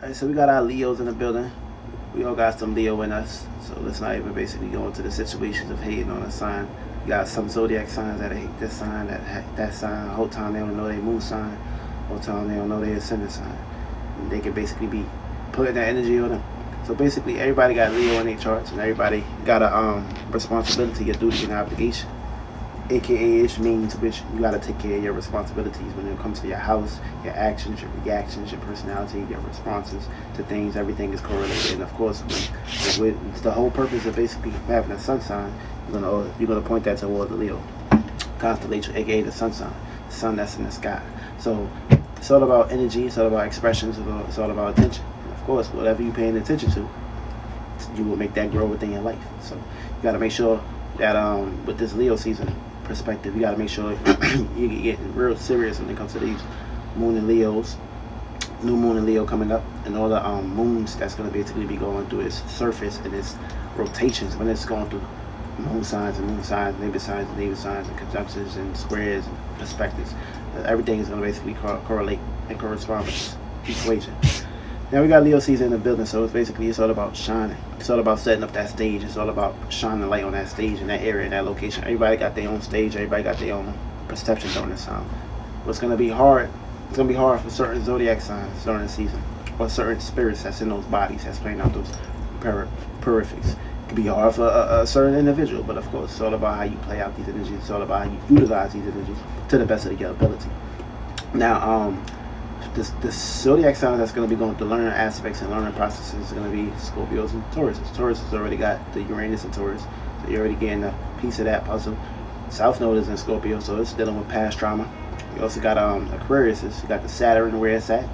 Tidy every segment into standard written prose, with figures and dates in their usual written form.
Alright, so we got our Leos in the building. We all got some Leo in us. So let's not even basically go into the situations of hating on a sign. You got some zodiac signs that hate this sign, that sign. Whole time they don't know their moon sign. Whole time they don't know their ascendant sign. And they can basically be putting that energy on them. So basically everybody got Leo in their charts, and everybody got a responsibility, a duty, and obligation. AKA which means which you got to take care of your responsibilities when it comes to your house, your actions, your reactions, your personality, your responses to things. Everything is correlated, and of course, with the whole purpose of basically having a sun sign, you're gonna point that towards the Leo constellation, aka the sun sign, the sun that's in the sky. So it's all about energy, it's all about expressions, it's all about attention. And of course, whatever you're paying attention to, you will make that grow within your life. So you got to make sure that with this Leo season perspective, you got to make sure you get real serious when it comes to these moon and Leos, new moon and Leo coming up, and all the moons that's going to basically be going through its surface and its rotations when it's going through moon signs and neighbor signs and conjunctions and squares and perspectives. Everything is going to basically correlate and correspond with this equation. Now we got Leo season in the building, so it's all about shining. It's all about setting up that stage. It's all about shining light on that stage in that area, in that location. Everybody got their own stage. Everybody got their own perception during this time. What's going to be hard? It's going to be hard for certain zodiac signs during the season, or certain spirits that's in those bodies that's playing out those perifics. It could be hard for a certain individual, but of course, it's all about how you play out these energies. It's all about how you utilize these energies to the best of your ability. Now, the zodiac sign that's going to be going through learning aspects and learning processes is going to be Scorpios and Tauruses. Taurus has already got the Uranus and Taurus, so you're already getting a piece of that puzzle. South Node is in Scorpio, so it's dealing with past trauma. You also got Aquarius. You got the Saturn where it's at.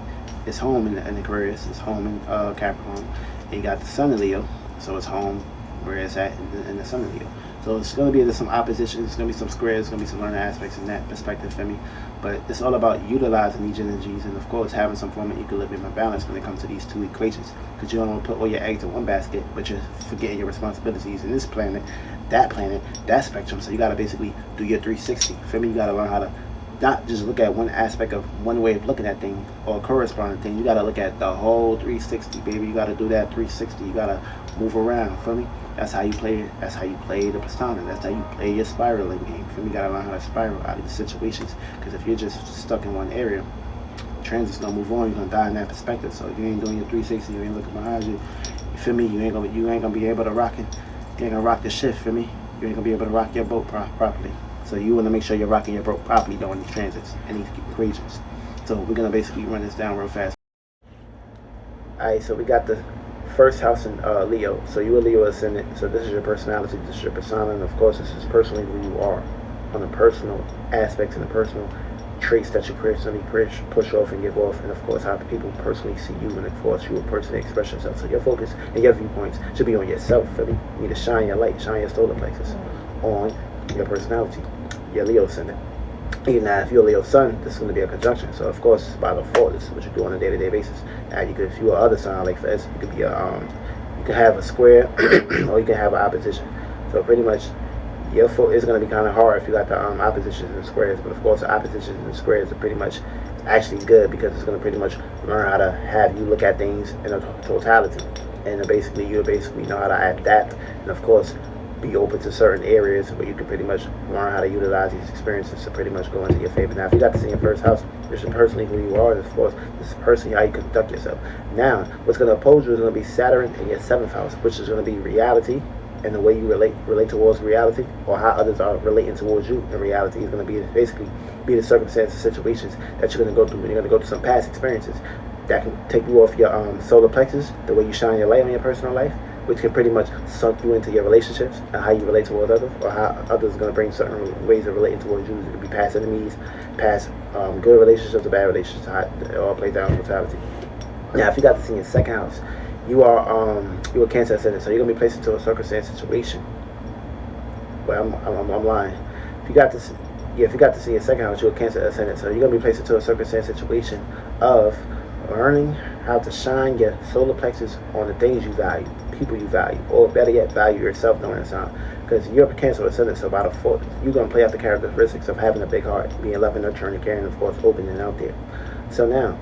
It's home in Aquarius. It's home in Capricorn. And you got the Sun in Leo, so it's home where it's at in the Sun in Leo. So it's going to be some opposition. It's going to be some squares. It's going to be some learning aspects in that perspective for me. But it's all about utilizing these energies and, of course, having some form of equilibrium and balance when it comes to these two equations. Because you don't want to put all your eggs in one basket, but you're forgetting your responsibilities in this planet, that spectrum. So you got to basically do your 360. For me, you got to learn how to not just look at one aspect of one way of looking at things or corresponding thing. You got to look at the whole 360, baby. You got to do that 360. You got to move around. For me, that's how you play it. That's how you play the Pastana. That's how you play your spiraling game. For me, you got to learn how to spiral out of these situations. Because if you're just stuck in one area, transit's gonna move on. You're gonna die in that perspective. So if you ain't doing your 360, you ain't looking behind you. You feel me? You ain't gonna be able to rock it. You ain't gonna rock the ship. For me, you ain't gonna be able to rock your boat properly. So you want to make sure you're rocking your boat properly during these transits and these equations. So we're gonna basically run this down real fast. Alright, so we got the first house in Leo. So you a Leo ascendant. So this is your personality, this is your persona, and of course this is personally who you are on the personal aspects and the personal traits that you personally push off and give off, and of course how people personally see you, and of course you will personally express yourself. So your focus and your viewpoints should be on yourself. For me, you need to shine your light, shine your solar plexus on your personality, your Leo ascendant. Even now, if you're a Leo sun, this is going to be a conjunction. So of course, by default, this is what you do on a day-to-day basis. Now, you could, if you're other sign, like for instance, you could be you can have a square, or you can have an opposition. So pretty much, your foot is going to be kind of hard if you got the oppositions and squares. But of course, the oppositions and squares are pretty much actually good, because it's going to pretty much learn how to have you look at things in a totality, and you'll basically know how to adapt, and of course be open to certain areas where you can pretty much learn how to utilize these experiences to pretty much go into your favor. Now, if you got this in your first house, this is personally who you are, and of course, this is personally how you conduct yourself. Now, what's going to oppose you is going to be Saturn in your 7th house, which is going to be reality, and the way you relate towards reality, or how others are relating towards you in reality, is going to be basically the circumstances, situations that you're going to go through. And you're going to go through some past experiences that can take you off your solar plexus, the way you shine your light on your personal life, which can pretty much sunk you into your relationships and how you relate towards others, or how others are going to bring certain ways of relating towards you. It could be past enemies, past good relationships or bad relationships. It all plays down in totality. Now, if you got this in your 2nd house, you are Cancer ascendant, so you're gonna be placed into a circumstance situation. Well, I'm lying. If you got this in your 2nd house, you're a Cancer ascendant, so you're gonna be placed into a circumstance situation of learning how to shine your solar plexus on the things you value, people you value, or better yet, value yourself during this time. Because you're a Cancer ascendant, so by default, you're gonna play out the characteristics of having a big heart, being loving, nurturing, and caring, of course, open and out there. So now,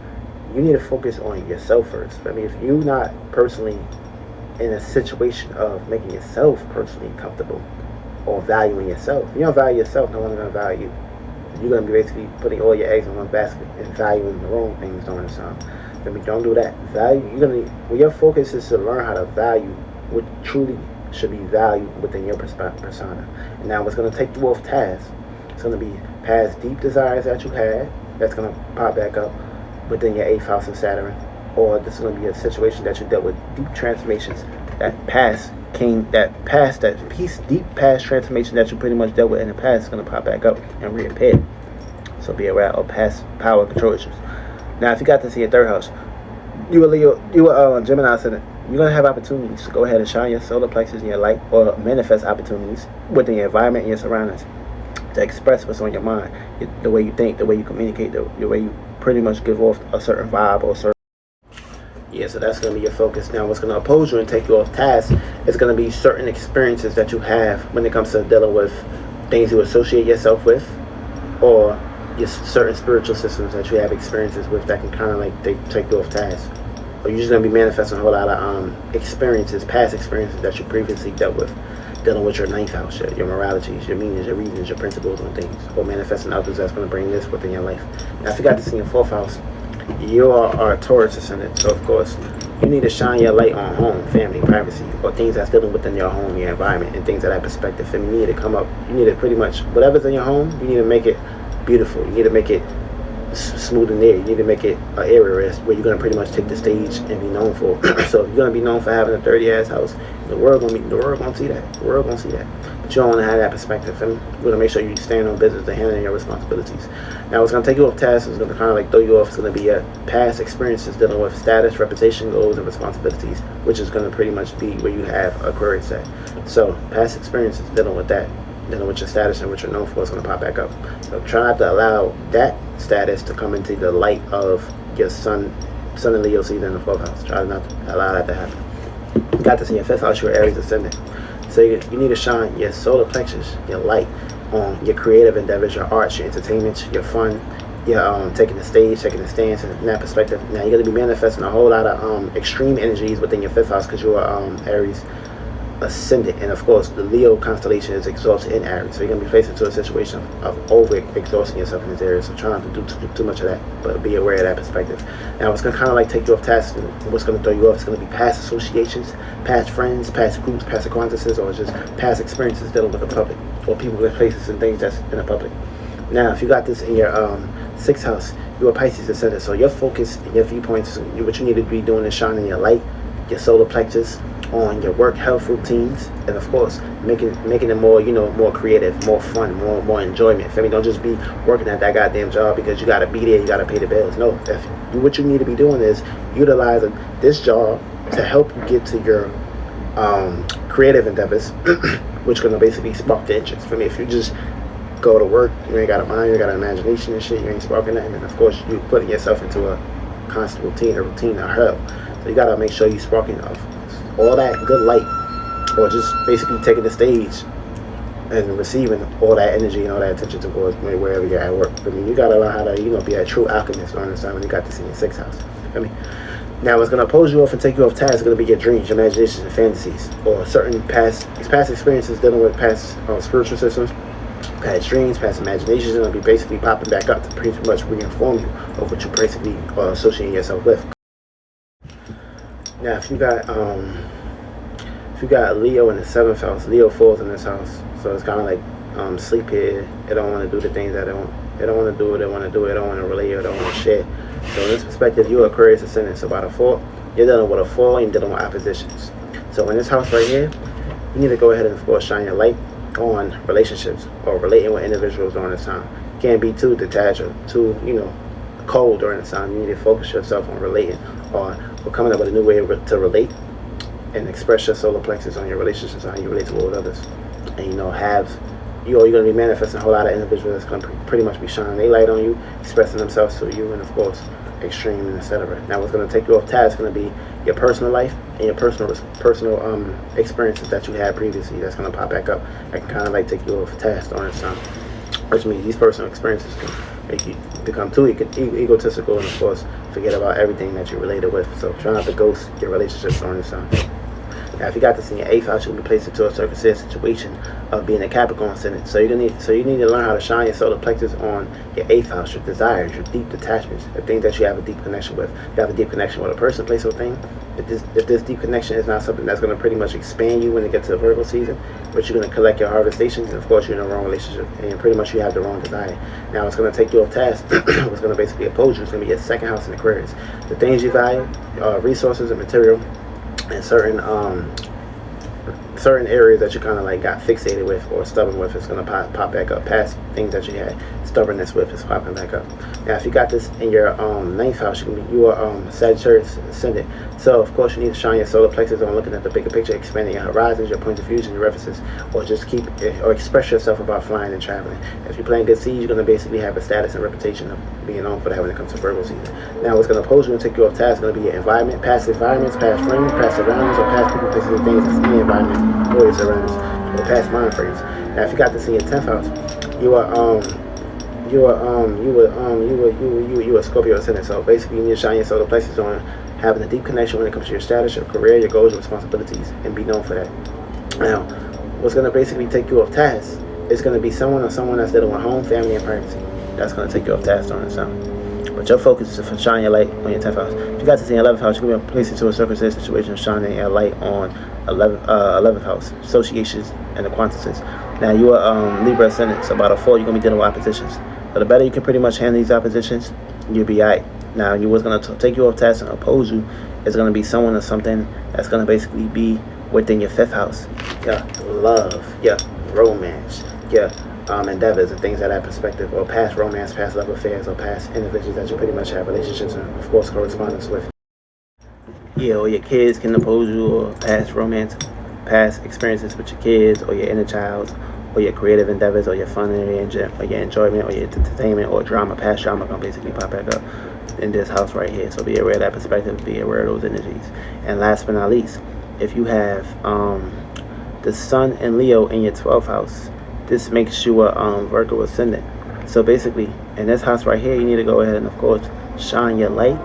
you need to focus on yourself first. I mean, if you're not personally in a situation of making yourself personally comfortable or valuing yourself, if you don't value yourself, no one's going to value you. You're going to be basically putting all your eggs in one basket and valuing the wrong things during this time. I mean, don't do that. Well, your focus is to learn how to value what truly should be valued within your persona. And now what's going to take you off task, it's going to be past deep desires that you had, that's going to pop back up within your 8th house of Saturn. Or this is going to be a situation that you dealt with deep transformations, deep past transformation that you pretty much dealt with in the past is going to pop back up and reappear. So be aware of past power control issues. Now, if you got this in your 3rd house, you a Gemini ascendant, you're going to have opportunities to go ahead and shine your solar plexus in your light, or manifest opportunities within your environment and your surroundings to express what's on your mind, the way you think, the way you communicate, the way you pretty much give off a certain vibe or certain. Yeah, so that's going to be your focus. Now, what's going to oppose you and take you off task is going to be certain experiences that you have when it comes to dealing with things you associate yourself with, or your certain spiritual systems that you have experiences with that can kind of like take you off task. Or you're just going to be manifesting a whole lot of experiences, past experiences that you previously dealt with, dealing with your 9th house, your moralities, your meanings, your reasons, your principles on things, or manifesting others that's going to bring this within your life. Now, if you got this in your 4th house, you are a Taurus ascendant, so of course you need to shine your light on home, family, privacy, or things that's dealing within your home, your environment, and things of that perspective. And you need to come up, you need to pretty much, whatever's in your home, you need to make it beautiful. You need to make it smooth and there. You need to make it an area where you're going to pretty much take the stage and be known for. So if you're going to be known for having a 30-ass house, the world going to see that. The world going to see that. But you don't want to have that perspective. And you're going to make sure you stand on business and handling your responsibilities. Now, what's going to take you off task is going to kind of like throw you off. It's going to be your past experiences dealing with status, reputation, goals, and responsibilities, which is going to pretty much be where you have Aquarius at. So past experiences dealing with that, dealing with your status and what you're known for, is going to pop back up. So try not to allow that status to come into the light of your sun and Leo season in the 4th house. Try not to allow that to happen. You got this in your 5th house, your Aries ascendant. So you need to shine your solar plexus, your light, on your creative endeavors, your arts, your entertainment, your fun, your taking the stage, taking the stance, and in that perspective. Now you're going to be manifesting a whole lot of extreme energies within your 5th house because you are Aries ascendant, and of course the Leo constellation is exhausted in Aries, so you're going to be faced into a situation of over exhausting yourself in this area. So try not to do too much of that, but be aware of that perspective. Now what's going to kind of like take you off task, and what's going to throw you off, is going to be past associations, past friends, past groups, past acquaintances, or just past experiences dealing with the public, or people with places and things that's in the public. Now if you got this in your 6th house, you're a Pisces ascendant, so your focus and your viewpoints, what you need to be doing is shining your light, your solar plexus, on your work health routines, and of course making it more, more creative, more fun, more enjoyment. I mean, don't just be working at that goddamn job because you got to be there, you got to pay the bills. No, what you need to be doing is utilizing this job to help you get to your creative endeavors, which are going to basically spark the interest. For me, if you just go to work, you ain't got a mind, you ain't got an imagination and shit, you ain't sparking that, and then of course you putting yourself into a constant routine of hell. So you got to make sure you sparking all that good light, or just basically taking the stage and receiving all that energy and all that attention towards wherever you're at work. I mean, you gotta learn how to, be a true alchemist during this time when you got this in your 6th house. I mean, now what's gonna oppose you off and take you off task is gonna be your dreams, your imaginations, and fantasies, or certain past experiences dealing with past spiritual systems, past dreams, past imaginations, and it'll be basically popping back up to pretty much reinform you of what you basically are associating yourself with. Now, if you got Leo in the 7th house, Leo falls in this house, so it's kind of like sleep here. It don't want to do the things that it don't want to do. It don't want to do it. It don't want to relate. It don't want to share. So in this perspective, you're Aquarius ascendant. So by default, you're dealing with a fall and dealing with oppositions. So in this house right here, you need to go ahead and of course shine your light on relationships or relating with individuals during this time. You can't be too detached or too cold during this time. You need to focus yourself on relating or coming up with a new way to relate and express your solar plexus on your relationships and how you relate to others. And you're going to be manifesting a whole lot of individuals that's going to pretty much be shining their light on you, expressing themselves to you, and of course extreme and etc. Now what's going to take you off task is going to be your personal life and your personal experiences that you had previously. That's going to pop back up. That can kind of like take you off task during this time, which means these personal experiences can make you become too egotistical and of course forget about everything that you're related with. So try not to ghost your relationships during this time. Now, if you got this in your 8th house, you'll be placed into a circumstance situation of being a Capricorn ascendant. So you need to learn how to shine your solar plexus on your 8th house, your desires, your deep detachments, the things that you have a deep connection with. You have a deep connection with a person, place, or thing. If this deep connection is not something that's going to pretty much expand you when it gets to the Virgo season, but you're going to collect your harvest stations, and of course you're in the wrong relationship, and pretty much you have the wrong desire. Now it's going to take you off task. What's going to basically oppose you is going to be your 2nd house in Aquarius. The things you value, resources and material, and certain areas that you kind of like got fixated with or stubborn with is going to pop back up. Past things that you had stubbornness with is popping back up. Now if you got this in your 9th house, you are Sagittarius ascendant, so of course you need to shine your solar plexus on looking at the bigger picture, expanding your horizons, your point of view, and your references, or just express yourself about flying and traveling. If you're playing good seeds, you're going to basically have a status and reputation of being known for that when it comes to Virgo season. Now what's going to oppose you and take you off task is going to be your environment, past environments, past friends, past surroundings, or past people, places, and things that's in the environment or your surroundings, or past mind frames. Now if you got this in your 10th house, you are Scorpio ascendant. So basically you need to shine your solar plexus on having a deep connection when it comes to your status, your career, your goals, your responsibilities, and be known for that. Now what's going to basically take you off task is going to be someone that's dealing with home, family, and privacy. That's going to take you off task on this time. But your focus is to shine your light on your 10th house. If you got this in your 11th house, you're going to be placed into a circumstance situation of shining your light on 11th house, associations, and acquaintances. Now you are Libra ascendant, so by default you're going to be dealing with oppositions. So the better you can pretty much handle these oppositions, you'll be alright. Now what's going to take you off task and oppose you is going to be someone or something that's going to basically be within your 5th house. Your love, your romance, your endeavors and things of that perspective, or past romance, past love affairs, or past individuals that you pretty much have relationships and of course correspondence with. Yeah, or your kids can oppose you, or past romance, past experiences with your kids, or your inner child, or your creative endeavors, or your fun, or your enjoyment, or your entertainment, or drama. Past drama can basically pop back up in this house right here. So be aware of that perspective, be aware of those energies. And last but not least, if you have the Sun and Leo in your 12th house, this makes you a Virgo ascendant. So basically, in this house right here, you need to go ahead and, of course, shine your light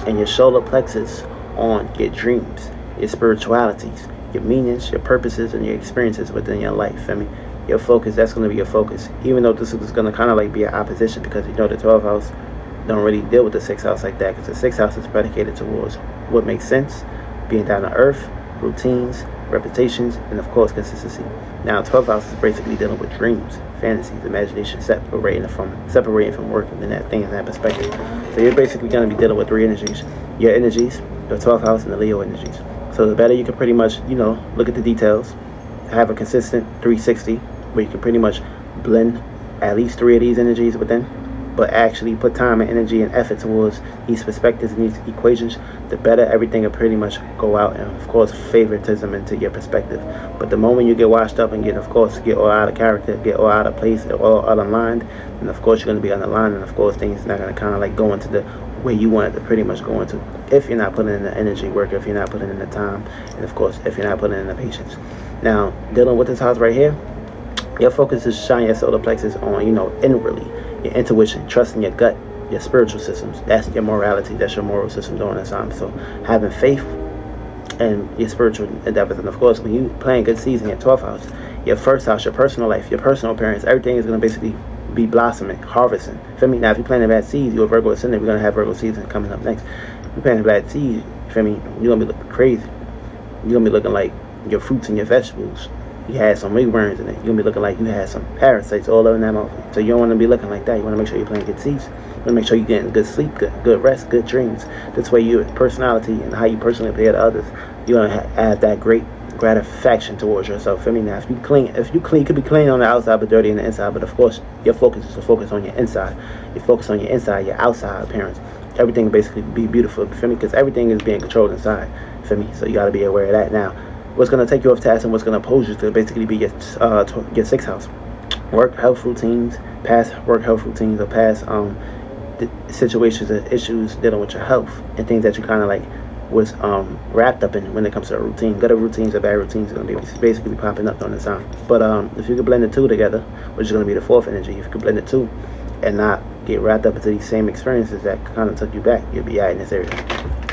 and your solar plexus on your dreams, your spiritualities, your meanings, your purposes, and your experiences within your life. I mean, your focus, that's going to be your focus. Even though this is going to kind of like be an opposition, because you know the 12th house don't really deal with the 6th house like that, because the 6th house is predicated towards what makes sense, being down to earth, routines, reputations, and of course consistency. Now 12th house is basically dealing with dreams, fantasies, imagination, separating from working in that thing in that perspective. So you're basically going to be dealing with 3 energies: your energies, the 12th house, and the Leo energies. So the better you can pretty much, look at the details, have a consistent 360 where you can pretty much blend at least 3 of these energies within, but actually put time and energy and effort towards these perspectives and these equations, the better everything will pretty much go out, and of course favoritism into your perspective. But the moment you get washed up and get all out of character, get all out of place, all unaligned, then of course you're going to be unaligned, and of course things are not going to kind of like go into the way you want it to pretty much go into, if you're not putting in the energy work, if you're not putting in the time, and of course if you're not putting in the patience. Now dealing with this house right here, your focus is shine your solar plexus on inwardly, your intuition, trusting your gut, your spiritual systems. That's your morality, that's your moral system during this time. So having faith and your spiritual endeavors, and of course when you playing good seeds in your 12th house, your 1st house, your personal life, your personal appearance, everything is going to basically be blossoming, harvesting. Feel me? Now if you're planting bad seeds, you're a Virgo ascendant, we're going to have Virgo season coming up next. If you're planting bad seeds, feel me, you're going to be looking crazy. You're going to be looking like your fruits and your vegetables, you had some ringworms in it. You're going to be looking like you had some parasites all over in that mouth. So you don't want to be looking like that. You want to make sure you're playing good seeds. You want to make sure you're getting good sleep, good rest, good dreams. This way your personality and how you personally appear to others, you're going to add that great gratification towards yourself. I mean, now if you could be clean on the outside but dirty on the inside. But of course, your focus is to focus on your inside. You focus on your inside, your outside appearance. Everything will basically be beautiful, for me, because everything is being controlled inside, for me. So you got to be aware of that. Now, what's going to take you off task and what's going to oppose you to basically be your 6th house. Work health routines, past work health routines, or past situations and issues dealing with your health and things that you kind of like was wrapped up in when it comes to a routine. Good routines or bad routines are going to be basically popping up on this time. But if you could blend the 2 together, which is going to be the 4th energy, if you could blend the 2, and not get wrapped up into these same experiences that kind of took you back, you'll be alright in this area.